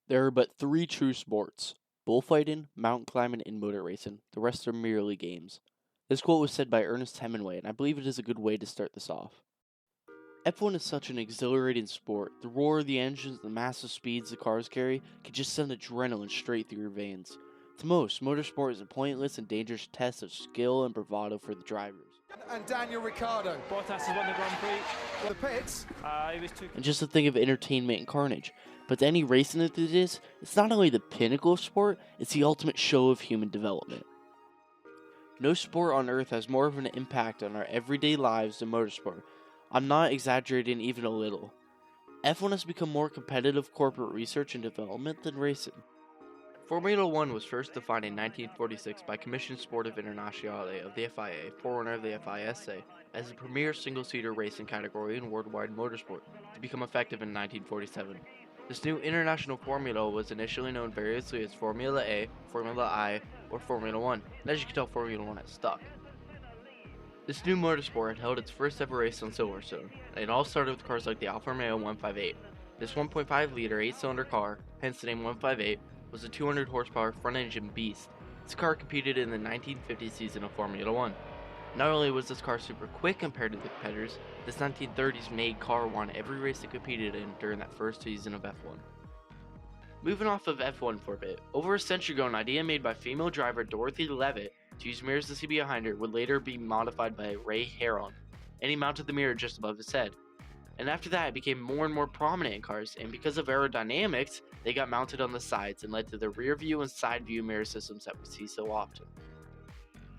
There are but three true sports: bullfighting, mountain climbing, and motor racing. The rest are merely games. This quote was said by Ernest Hemingway, and I believe it is a good way to start this off. F1 is such an exhilarating sport. The roar of the engines, the massive speeds the cars carry, can just send adrenaline straight through your veins. To most, motorsport is a pointless and dangerous test of skill and bravado for the drivers. And Daniel Ricciardo. Bottas has won the Grand Prix. The pits. He was too. And just a thing of entertainment and carnage. But to any racing enthusiast, it's not only the pinnacle of sport, it's the ultimate show of human development. No sport on earth has more of an impact on our everyday lives than motorsport. I'm not exaggerating even a little. F1 has become more competitive corporate research and development than racing. Formula One was first defined in 1946 by Commission Sportive Internazionale of the FIA, forerunner of the FISA, as the premier single-seater racing category in worldwide motorsport, to become effective in 1947. This new international formula was initially known variously as Formula A, Formula I, or Formula One, and as you can tell, Formula One has stuck. This new motorsport had held its first ever race on Silverstone, and it all started with cars like the Alfa Romeo 158. This 1.5-liter 8-cylinder car, hence the name 158, was a 200 horsepower front-engine beast. This car competed in the 1950 season of Formula One. Not only was this car super quick compared to the competitors, this 1930s made car won every race it competed in during that first season of F1. Moving off of F1 for a bit, over a century ago, an idea made by female driver Dorothy Levitt to use mirrors to see behind her would later be modified by Ray Harron, and he mounted the mirror just above his head. And after that, it became more and more prominent in cars, and because of aerodynamics, they got mounted on the sides and led to the rear view and side view mirror systems that we see so often.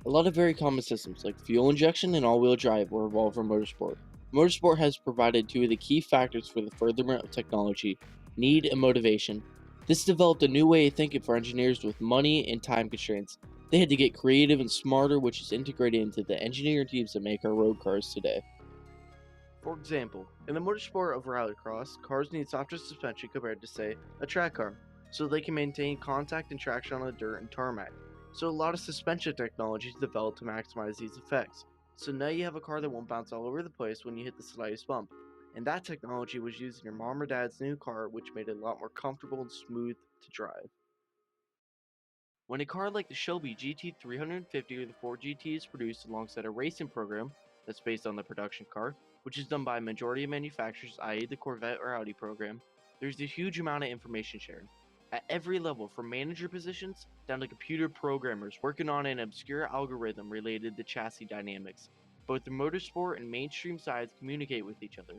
A lot of very common systems like fuel injection and all-wheel drive were evolved from motorsport. Motorsport has provided two of the key factors for the furtherment of technology: need and motivation. This developed a new way of thinking for engineers with money and time constraints. They had to get creative and smarter, which is integrated into the engineering teams that make our road cars today. For example, in the motorsport of rallycross, cars need softer suspension compared to, say, a track car, so they can maintain contact and traction on the dirt and tarmac. So a lot of suspension technology is developed to maximize these effects. So now you have a car that won't bounce all over the place when you hit the slightest bump. And that technology was used in your mom or dad's new car, which made it a lot more comfortable and smooth to drive. When a car like the Shelby GT350 or the Ford GT is produced alongside a racing program that's based on the production car, which is done by a majority of manufacturers, i.e. the Corvette or Audi program, there's a huge amount of information sharing. At every level, from manager positions down to computer programmers working on an obscure algorithm related to chassis dynamics. Both the motorsport and mainstream sides communicate with each other.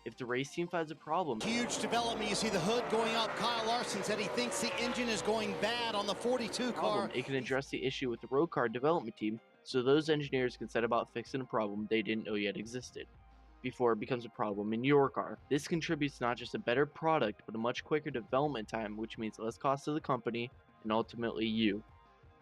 If the race team finds a problem, huge development. You see the hood going up. Kyle Larson said he thinks the engine is going bad on the 42 car. It can address the issue with the road car development team, so those engineers can set about fixing a problem they didn't know yet existed before it becomes a problem in your car. This contributes not just a better product, but a much quicker development time, which means less cost to the company and ultimately you.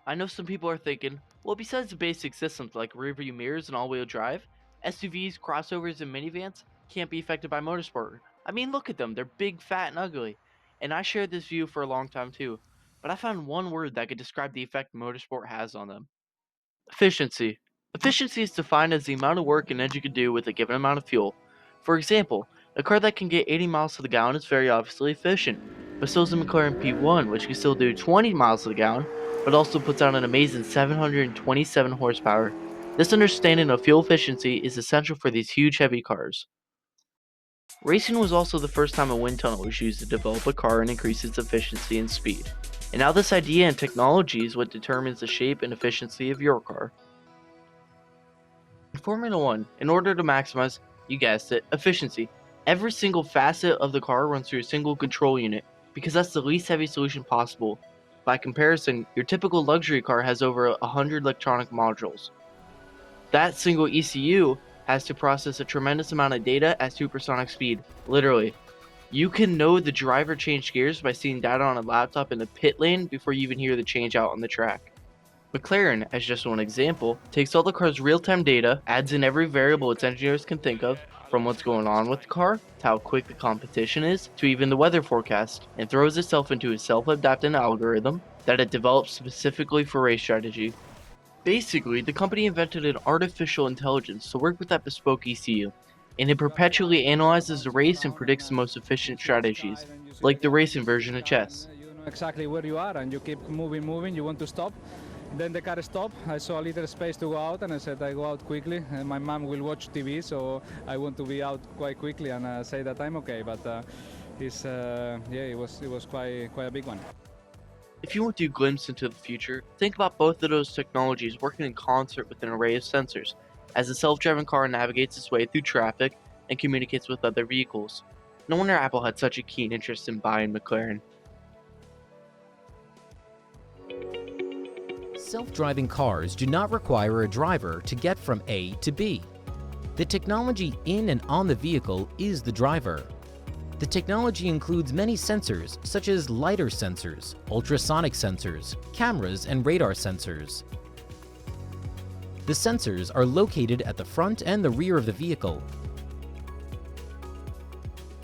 I know some people are thinking, well, besides the basic systems like rear view mirrors and all-wheel drive, SUVs, crossovers, and minivans can't be affected by motorsport. I mean, look at them, they're big, fat, and ugly. And I shared this view for a long time too, but I found one word that could describe the effect motorsport has on them: efficiency. Efficiency is defined as the amount of work an engine can do with a given amount of fuel. For example, a car that can get 80 miles to the gallon is very obviously efficient, but so is the McLaren P1, which can still do 20 miles to the gallon, but also puts out an amazing 727 horsepower. This understanding of fuel efficiency is essential for these huge heavy cars. Racing was also the first time a wind tunnel was used to develop a car and increase its efficiency and speed. And now this idea and technology is what determines the shape and efficiency of your car. In Formula One, in order to maximize, you guessed it, efficiency, every single facet of the car runs through a single control unit, because that's the least heavy solution possible. By comparison, your typical luxury car has over 100 electronic modules. That single ECU has to process a tremendous amount of data at supersonic speed, literally. You can know the driver changed gears by seeing data on a laptop in the pit lane before you even hear the change out on the track. McLaren, as just one example, takes all the car's real-time data, adds in every variable its engineers can think of, from what's going on with the car, to how quick the competition is, to even the weather forecast, and throws itself into a self-adapting algorithm that it developed specifically for race strategy. Basically, the company invented an artificial intelligence to work with that bespoke ECU. and it perpetually analyzes the race and predicts the most efficient strategies, like the racing version of chess. You know exactly where you are and you keep moving, you want to stop. Then the car stopped. I saw a little space to go out, and I said I go out quickly. And my mom will watch TV, so I want to be out quite quickly and say that I'm okay. But it was quite a big one. If you want to glimpse into the future, think about both of those technologies working in concert with an array of sensors, as the self-driving car navigates its way through traffic and communicates with other vehicles. No wonder Apple had such a keen interest in buying McLaren. Self-driving cars do not require a driver to get from A to B. The technology in and on the vehicle is the driver. The technology includes many sensors such as lidar sensors, ultrasonic sensors, cameras, and radar sensors. The sensors are located at the front and the rear of the vehicle.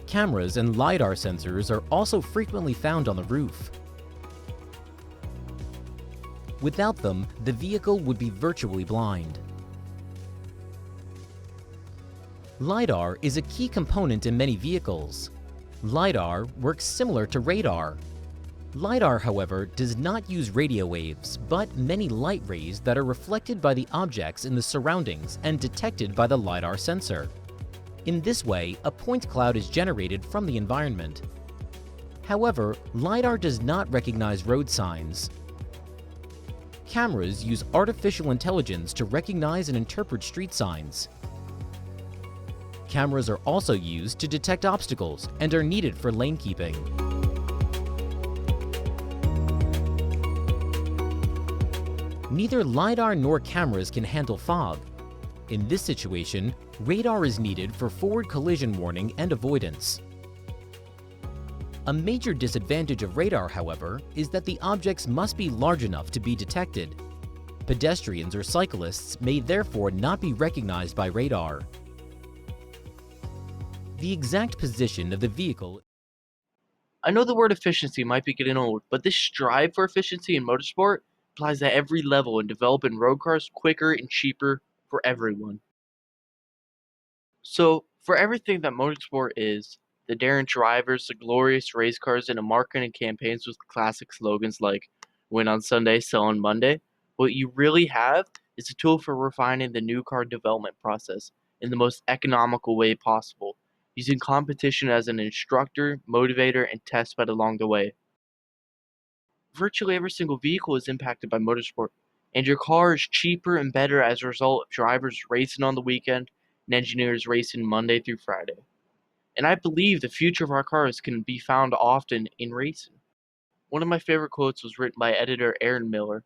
Cameras and lidar sensors are also frequently found on the roof. Without them, the vehicle would be virtually blind. LiDAR is a key component in many vehicles. LiDAR works similar to radar. LiDAR, however, does not use radio waves, but many light rays that are reflected by the objects in the surroundings and detected by the LiDAR sensor. In this way, a point cloud is generated from the environment. However, LiDAR does not recognize road signs. Cameras use artificial intelligence to recognize and interpret street signs. Cameras are also used to detect obstacles and are needed for lane keeping. Neither LiDAR nor cameras can handle fog. In this situation, radar is needed for forward collision warning and avoidance. A major disadvantage of radar, however, is that the objects must be large enough to be detected. Pedestrians or cyclists may therefore not be recognized by radar. The exact position of the vehicle. I know the word efficiency might be getting old, but this strive for efficiency in motorsport applies at every level in developing road cars quicker and cheaper for everyone. So, for everything that motorsport is, the daring drivers, the glorious race cars, and the marketing campaigns with classic slogans like "Win on Sunday, sell on Monday," what you really have is a tool for refining the new car development process in the most economical way possible, using competition as an instructor, motivator, and test bed along the way. Virtually every single vehicle is impacted by motorsport, and your car is cheaper and better as a result of drivers racing on the weekend and engineers racing Monday through Friday. And I believe the future of our cars can be found often in racing. One of my favorite quotes was written by editor Aaron Miller.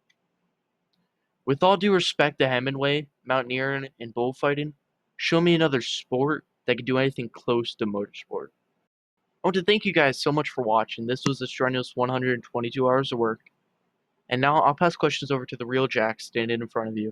"With all due respect to Hemingway, mountaineering, and bullfighting, show me another sport that can do anything close to motorsport." I want to thank you guys so much for watching. This was the strenuous 122 hours of work. And now I'll pass questions over to the real Jack standing in front of you.